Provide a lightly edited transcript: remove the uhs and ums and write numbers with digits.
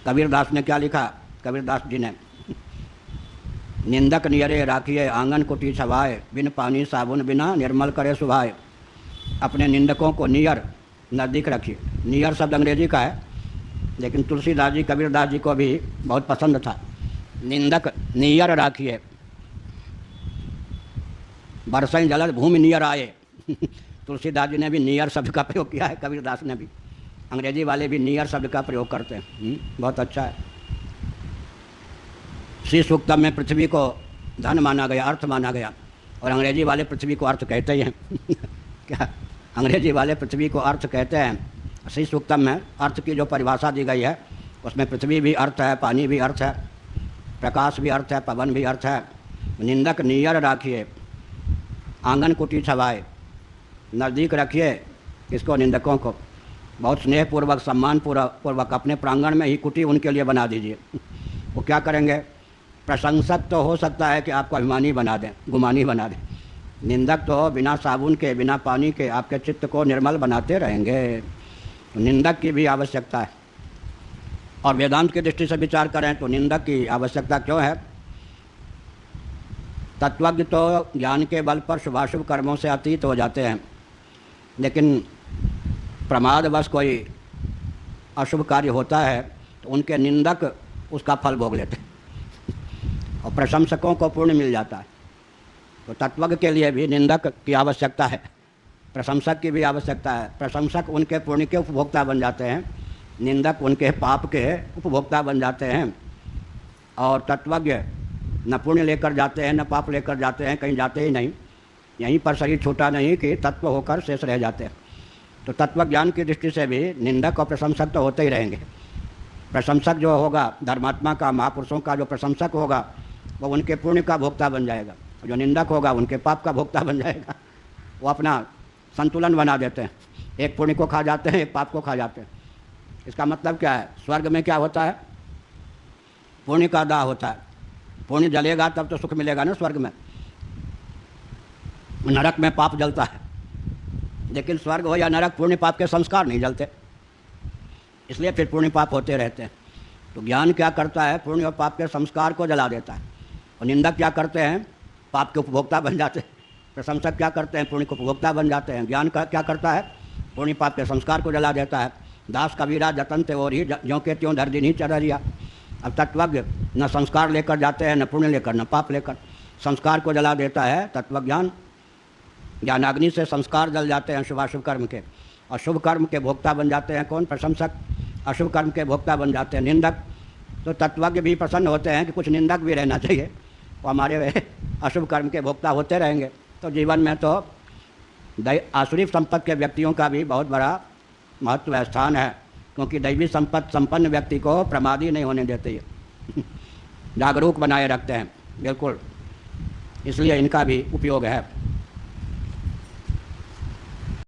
कबीरदास ने क्या लिखा? कबीरदास जी ने, निंदक नियरे राखिए आंगन कुटी छवाए, बिन पानी साबुन बिना निर्मल करे सुभाए। अपने निंदकों को नियर, नज़दीक रखिए। नियर शब्द अंग्रेजी का है, लेकिन तुलसीदास जी कबीरदास जी को भी बहुत पसंद था। निंदक नियर राखिए, बरसई जलद भूमि नियर आए। तुलसीदास जी ने भी नियर शब्द का प्रयोग किया है, कबीरदास ने भी। अंग्रेजी वाले भी नियर शब्द का प्रयोग करते हैं। बहुत अच्छा है। श्री सूक्तम में पृथ्वी को धन माना गया, अर्थ माना गया, और अंग्रेजी वाले पृथ्वी को अर्थ कहते ही हैं। क्या अंग्रेजी वाले पृथ्वी को अर्थ कहते हैं। श्री सूक्तम में अर्थ की जो परिभाषा दी गई है उसमें पृथ्वी भी अर्थ है, पानी भी अर्थ है, प्रकाश भी अर्थ है, पवन भी अर्थ है। निंदक नियर राखिए आंगन कुटी छवाए, नज़दीक रखिए इसको, निंदकों को। बहुत स्नेहपूर्वक, सम्मानपूर्वक अपने प्रांगण में ही कुटी उनके लिए बना दीजिए। वो क्या करेंगे? प्रशंसक तो हो सकता है कि आपको अभिमानी बना दें, गुमानी बना दें। निंदक तो बिना साबुन के, बिना पानी के आपके चित्त को निर्मल बनाते रहेंगे। तो निंदक की भी आवश्यकता है। और वेदांत की दृष्टि से विचार करें तो निंदक की आवश्यकता क्यों है? तत्वज्ञ तो ज्ञान के बल पर शुभाशुभ कर्मों से अतीत हो जाते हैं, लेकिन प्रमादवश कोई अशुभ कार्य होता है तो उनके निंदक उसका फल भोग लेते हैं और प्रशंसकों को पुण्य मिल जाता है। तो तत्वज्ञ के लिए भी निंदक की आवश्यकता है, प्रशंसक की भी आवश्यकता है। प्रशंसक उनके पुण्य के उपभोक्ता बन जाते हैं, निंदक उनके पाप के उपभोक्ता बन जाते हैं। और तत्वज्ञ न पुण्य लेकर जाते हैं, न पाप लेकर जाते हैं, कहीं जाते ही नहीं। यहीं पर शरीर छूटा नहीं कि तत्व होकर शेष रह जाते हैं। तो तत्व ज्ञान की दृष्टि से भी निंदक और प्रशंसक तो होते ही रहेंगे। प्रशंसक जो होगा धर्मात्मा का, महापुरुषों का जो प्रशंसक होगा वो उनके पुण्य का भोक्ता बन जाएगा, जो निंदक होगा उनके पाप का भोक्ता बन जाएगा। वो अपना संतुलन बना देते हैं, एक पुण्य को खा जाते हैं, एक पाप को खा जाते हैं। इसका मतलब क्या है? स्वर्ग में क्या होता है? पुण्य का दाह होता है। पुण्य जलेगा तब तो सुख मिलेगा ना स्वर्ग में। नरक में पाप जलता है, लेकिन स्वर्ग हो या नरक, पुण्य पाप के संस्कार नहीं जलते, इसलिए फिर पुण्य पाप होते रहते हैं। तो ज्ञान क्या करता है? पुण्य और पाप के संस्कार को जला देता है। और निंदक क्या करते हैं? पाप के उपभोक्ता बन जाते हैं। प्रशंसक क्या करते हैं? पुण्य के उपभोक्ता बन जाते हैं। ज्ञान का क्या करता है? पुण्य पाप के संस्कार को जला देता है। दास कबीरा जतन ते और ही ज्यों के त्यों धर दिन ही चढ़िया। अब तत्वज्ञ न संस्कार लेकर जाते हैं, न पुण्य लेकर, न पाप लेकर। संस्कार को जला देता है तत्वज्ञान। ज्ञानाग्नि से संस्कार जल जाते हैं शुभाशुभ कर्म के, और शुभ कर्म के भोक्ता बन जाते हैं कौन? प्रशंसक। अशुभ कर्म के भोक्ता बन जाते हैं निंदक। तो तत्वज्ञ भी प्रसन्न होते हैं कि कुछ निंदक भी रहना चाहिए, वो हमारे अशुभ कर्म के भोक्ता होते रहेंगे। तो जीवन में तो आसुरी संपत्ति के व्यक्तियों का भी बहुत बड़ा महत्व स्थान है, क्योंकि दैवी संपत्ति संपन्न व्यक्ति को प्रमादी नहीं होने देते हैं, जागरूक बनाए रखते हैं। बिल्कुल, इसलिए इनका भी उपयोग है।